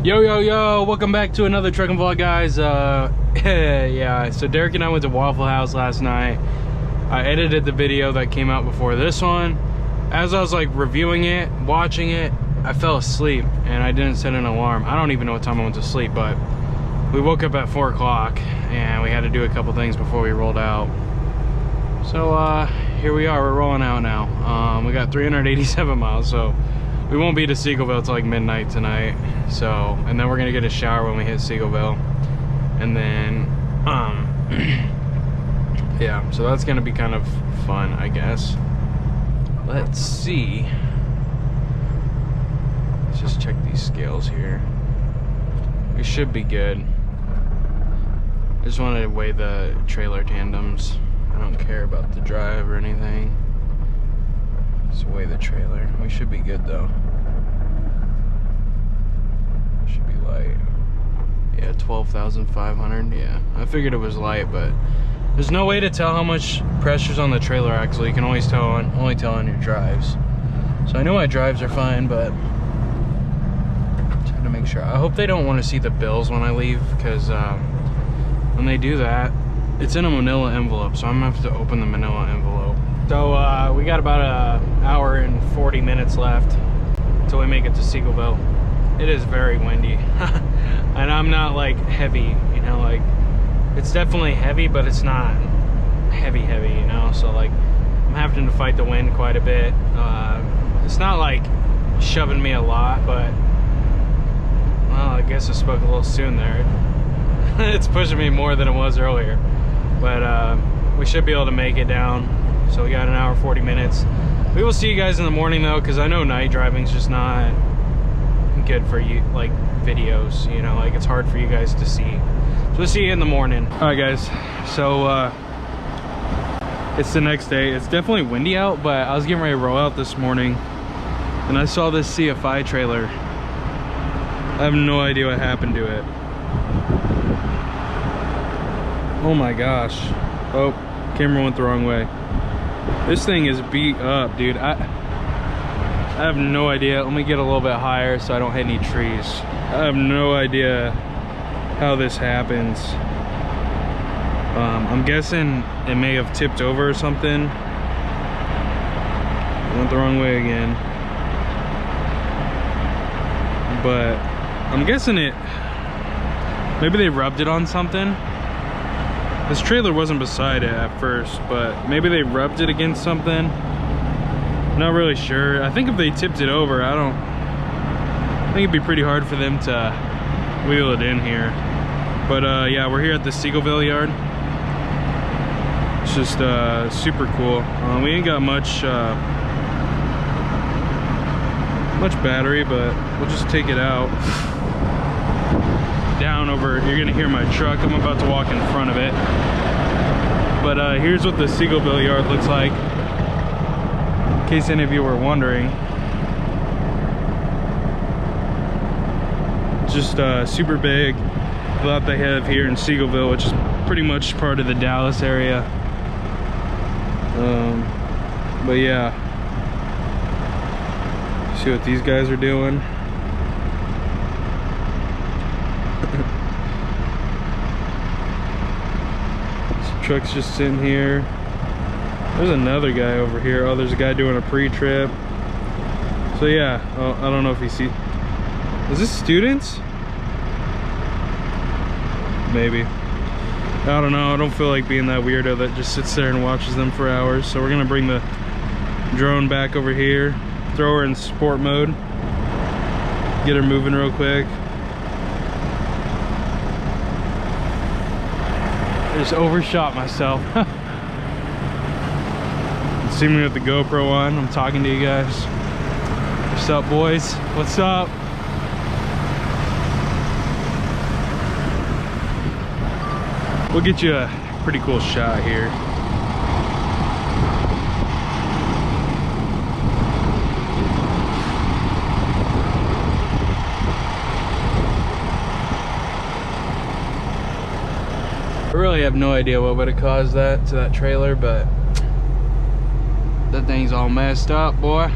Yo, welcome back to another trucking vlog, guys. Yeah, so Derek and I went to Waffle House last night. I edited the video that came out before this one. As I was like reviewing it, watching it, I fell asleep and I didn't set an alarm. I don't even know what time I went to sleep, but we woke up at 4 o'clock and we had to do a couple things before we rolled out. So here we are, we're rolling out now. We got 387 miles, so we won't be to Seagoville till like midnight tonight. So, and then we're gonna get a shower when we hit Seagoville. And then, yeah, so that's gonna be kind of fun, I guess. Let's see. Let's just check these scales here. We should be good. I just wanted to weigh the trailer tandems. I don't care about the drive or anything. Just weigh the trailer. We should be good though. Should be light. Yeah, 12,500. Yeah, I figured it was light, but there's no way to tell how much pressure's on the trailer axle. You can always tell only tell on your drives. So I know my drives are fine, but I'm trying to make sure. I hope they don't want to see the bills when I leave, because when they do that, it's in a manila envelope, so I'm gonna have to open the manila envelope. So we got about an hour and 40 minutes left until we make it to Seagoville. It is very windy. And I'm not like heavy, you know, like it's definitely heavy, but it's not heavy, you know, so like I'm having to fight the wind quite a bit. It's not like shoving me a lot, but well, I guess I spoke a little soon there. It's pushing me more than it was earlier, but we should be able to make it down. So we got an hour 40 minutes. We will see you guys in the morning though, because I know night driving's just not good for you, like videos, you know, like it's hard for you guys to see. So we'll see you in the morning. All right guys, so it's the next day. It's definitely windy out, but I was getting ready to roll out this morning and I saw this CFI trailer. I have no idea what happened to it. Oh my gosh. Oh, camera went the wrong way. This thing is beat up, dude. I have no idea. Let me get a little bit higher so I don't hit any trees. I have no idea how this happens. I'm guessing it may have tipped over or something. Went the wrong way again. But I'm guessing maybe they rubbed it on something. This trailer wasn't beside it at first, but maybe they rubbed it against something. Not really sure. I think if they tipped it over, I think it'd be pretty hard for them to wheel it in here. But yeah, we're here at the Seagoville yard. It's just super cool. We ain't got much battery, but we'll just take it out. Down over, you're gonna hear my truck. I'm about to walk in front of it. But here's what the Seagoville yard looks like, in case any of you were wondering. Just super big. A lot they have here in Seagoville, which is pretty much part of the Dallas area. But yeah, see what these guys are doing. Truck's just sitting here. There's another guy over here. Oh, there's a guy doing a pre-trip. So yeah, I don't know if you see. Is this students? Maybe. I don't know. I don't feel like being that weirdo that just sits there and watches them for hours. So we're gonna bring the drone back over here, throw her in sport mode, get her moving real quick. I just overshot myself. See me with the GoPro on. I'm talking to you guys. What's up, boys? What's up? We'll get you a pretty cool shot here. I really have no idea what would have caused that to that trailer, but that thing's all messed up, boy.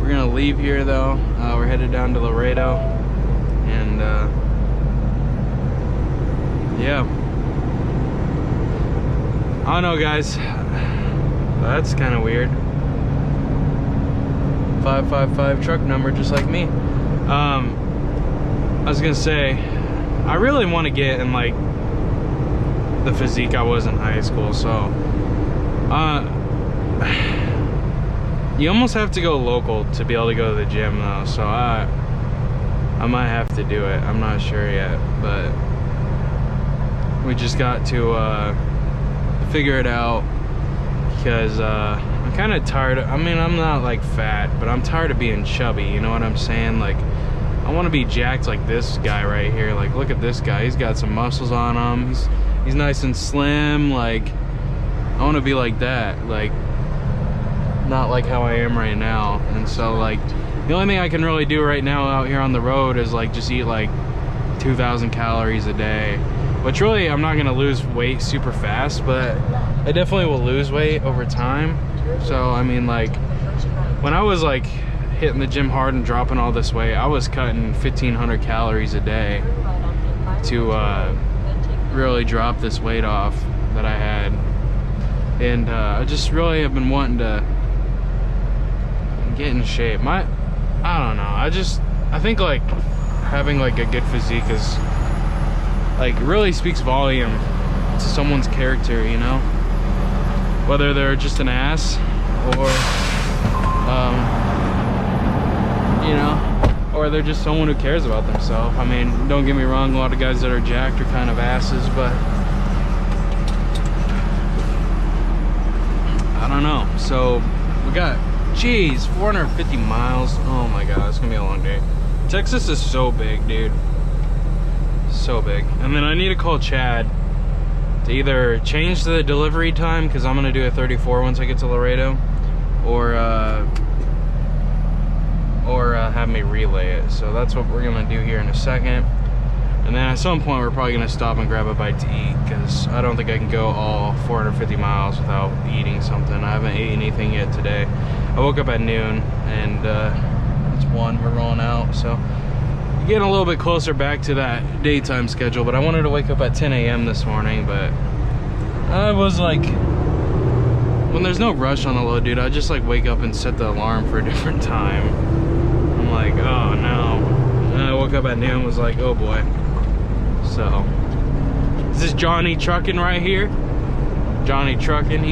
We're gonna gonna leave here though. We're headed down to Laredo, and yeah, I don't know, guys. That's kind of weird. 555 truck number, just like me. I was gonna say, I really want to get in like the physique I was in high school, so you almost have to go local to be able to go to the gym though, so I might have to do it. I'm not sure yet, but we just got to figure it out, because I'm kind of tired. I mean, I'm not like fat, but I'm tired of being chubby, you know what I'm saying? Like, I want to be jacked like this guy right here. Like, look at this guy, he's got some muscles on him, he's nice and slim. Like, I want to be like that, like not like how I am right now. And so like the only thing I can really do right now out here on the road is like just eat like 2,000 calories a day, which really I'm not gonna lose weight super fast, but I definitely will lose weight over time. So I mean, like when I was like hitting the gym hard and dropping all this weight, I was cutting 1,500 calories a day to really drop this weight off that I had. And I just really have been wanting to get in shape. I don't know, I think like having like a good physique is like really speaks volume to someone's character, you know, whether they're just an ass or you know, or they're just someone who cares about themselves. I mean, don't get me wrong, a lot of guys that are jacked are kind of asses, but I don't know. So we got, geez, 450 miles. Oh my god, it's gonna be a long day. Texas is so big, dude, so big. And then I need to call Chad to either change the delivery time, because I'm gonna do a 34 once I get to Laredo, or have me relay it. So that's what we're gonna do here in a second. And then at some point we're probably gonna stop and grab a bite to eat, because I don't think I can go all 450 miles without eating something. I haven't eaten anything yet today. I woke up at noon, and it's 1, we're rolling out. So getting a little bit closer back to that daytime schedule, but I wanted to wake up at 10 a.m. this morning, but I was like, when there's no rush on the load, dude, I just like wake up and set the alarm for a different time. I'm like, oh no. And I woke up at noon, was like, oh boy. So this is Johnny Truckin' right here. Johnny Truckin',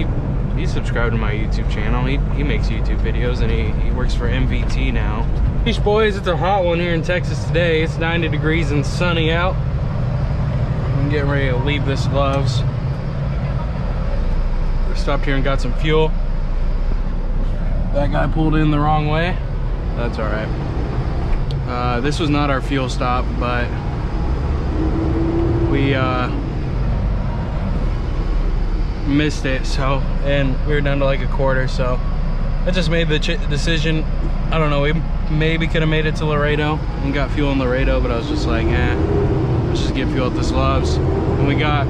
he's subscribed to my YouTube channel. He makes YouTube videos, and he works for MVT now. Beach boys, it's a hot one here in Texas today. It's 90 degrees and sunny out. I'm getting ready to leave this Love's. We stopped here and got some fuel. That guy pulled in the wrong way. That's all right. This was not our fuel stop, but we missed it, so, and we were down to like a quarter, so I just made the decision. I don't know, we maybe could have made it to Laredo and got fuel in Laredo, but I was just like, let's just get fuel at this Love's. And we got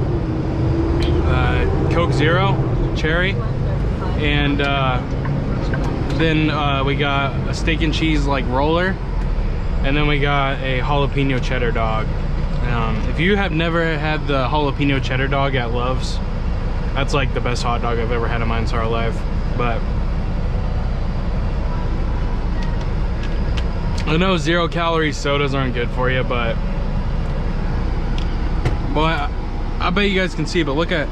Coke Zero cherry, and then we got a steak and cheese like roller, and then we got a jalapeno cheddar dog. If you have never had the jalapeno cheddar dog at Love's, that's like the best hot dog I've ever had in my entire life. But I know 0-calorie sodas aren't good for you, but boy, I bet you guys can see, but look at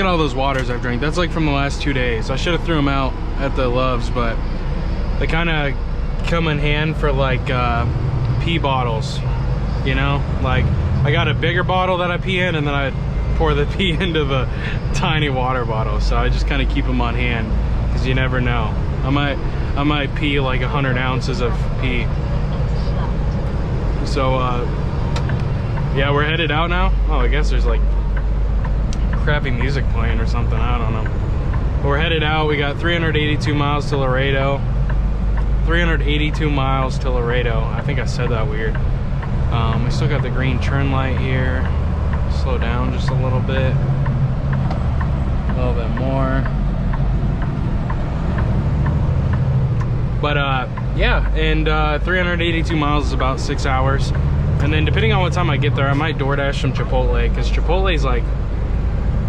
all those waters I've drank. That's like from the last 2 days. I should have threw them out at the Love's, but they kind of come in hand for like pee bottles, you know? Like, I got a bigger bottle that I pee in, and then I pour the pee into the tiny water bottle. So I just kind of keep them on hand, because you never know. I might pee like 100 ounces of pee. So yeah, we're headed out now. Oh, I guess there's like crappy music playing or something, I don't know. But we're headed out. We got 382 miles to Laredo. 382 miles to Laredo. I think I said that weird. We still got the green turn light here. Slow down just a little bit. A little bit more. But yeah, and 382 miles is about 6 hours. And then depending on what time I get there, I might DoorDash some Chipotle, because Chipotle is like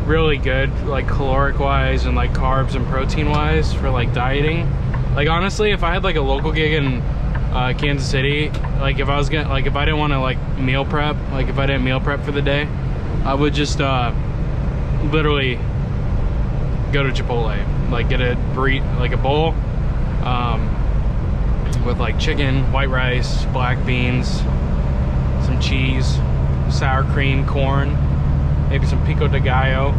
really good, like caloric wise and like carbs and protein wise for like dieting. Like honestly, if I had like a local gig in Kansas City, like if I was gonna, like if I didn't want to like meal prep, like if I didn't meal prep for the day, I would just literally go to Chipotle, like get a burrito, like a bowl with like chicken, white rice, black beans, some cheese, sour cream, corn, maybe some pico de gallo,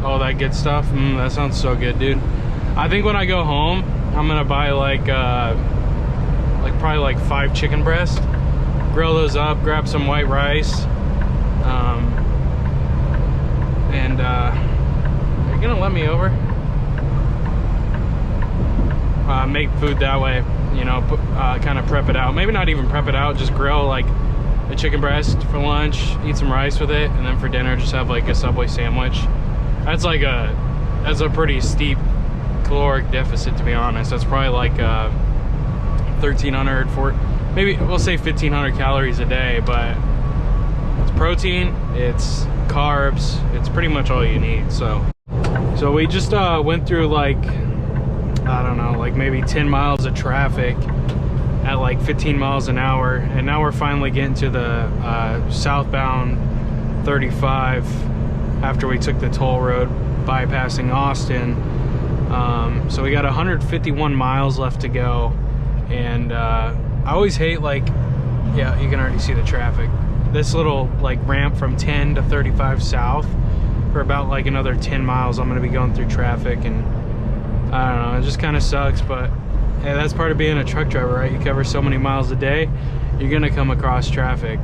all that good stuff. That sounds so good, dude. I think when I go home, I'm gonna buy like probably like 5 chicken breasts, grill those up, grab some white rice, and are you gonna let me over? Make food that way, you know, kind of prep it out. Maybe not even prep it out, just grill like a chicken breast for lunch, eat some rice with it, and then for dinner just have like a Subway sandwich. That's a pretty steep caloric deficit, to be honest. That's probably like 1,300, maybe we'll say 1,500 calories a day, but it's protein, it's carbs, it's pretty much all you need. So we just went through like, I don't know, like maybe 10 miles of traffic at like 15 miles an hour, and now we're finally getting to the southbound 35 after we took the toll road bypassing Austin. So we got 151 miles left to go, and I always hate, like, yeah, you can already see the traffic, this little like ramp from 10 to 35 south. For about like another 10 miles I'm gonna be going through traffic, and I don't know, it just kind of sucks, but hey, that's part of being a truck driver, right? You cover so many miles a day, you're gonna come across traffic.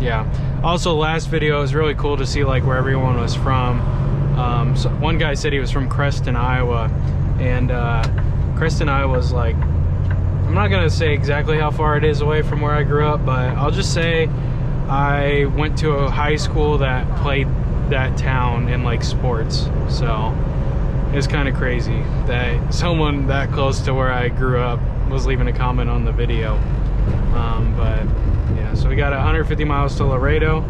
Yeah, also last video it was really cool to see like where everyone was from. So one guy said he was from Creston, Iowa, and Creston, Iowa is like, I'm not gonna say exactly how far it is away from where I grew up, but I'll just say I went to a high school that played that town in like sports. So it's kind of crazy that someone that close to where I grew up was leaving a comment on the video. But yeah, so we got 150 miles to Laredo,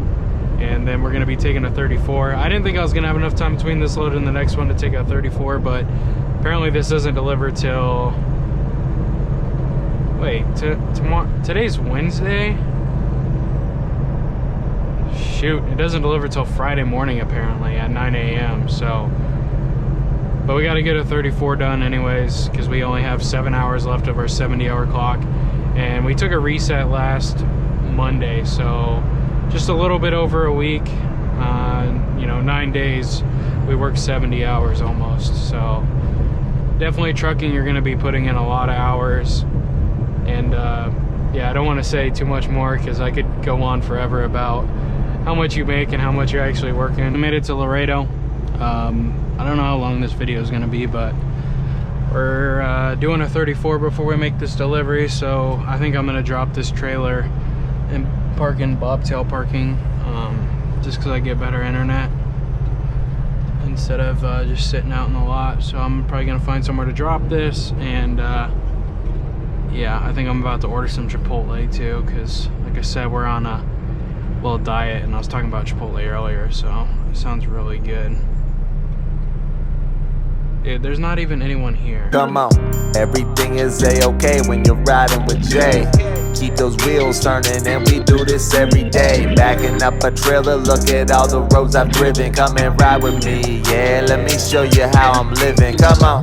and then we're gonna be taking a 34. I didn't think I was gonna have enough time between this load and the next one to take a 34, but apparently this doesn't deliver till, wait, tomorrow, today's Wednesday? Shoot, it doesn't deliver till Friday morning apparently at 9 a.m. So, but we got to get a 34 done anyways, because we only have 7 hours left of our 70-hour clock, and we took a reset last Monday, so just a little bit over a week. You know, 9 days, we worked 70 hours almost. So definitely trucking, you're going to be putting in a lot of hours, and yeah, I don't want to say too much more because I could go on forever about how much you make and how much you're actually working. I made it to Laredo. I don't know how long this video is going to be, but we're doing a 34 before we make this delivery, so I think I'm going to drop this trailer and park in bobtail parking, just because I get better internet instead of just sitting out in the lot. So I'm probably going to find somewhere to drop this, and yeah, I think I'm about to order some Chipotle too, because like I said, we're on a little diet, and I was talking about Chipotle earlier, so it sounds really good. Dude, there's not even anyone here. Come on, everything is a-okay when you're riding with Jay. Keep those wheels turning, and we do this every day. Backing up a trailer, look at all the roads I've driven. Come and ride with me, yeah, let me show you how I'm living. Come on.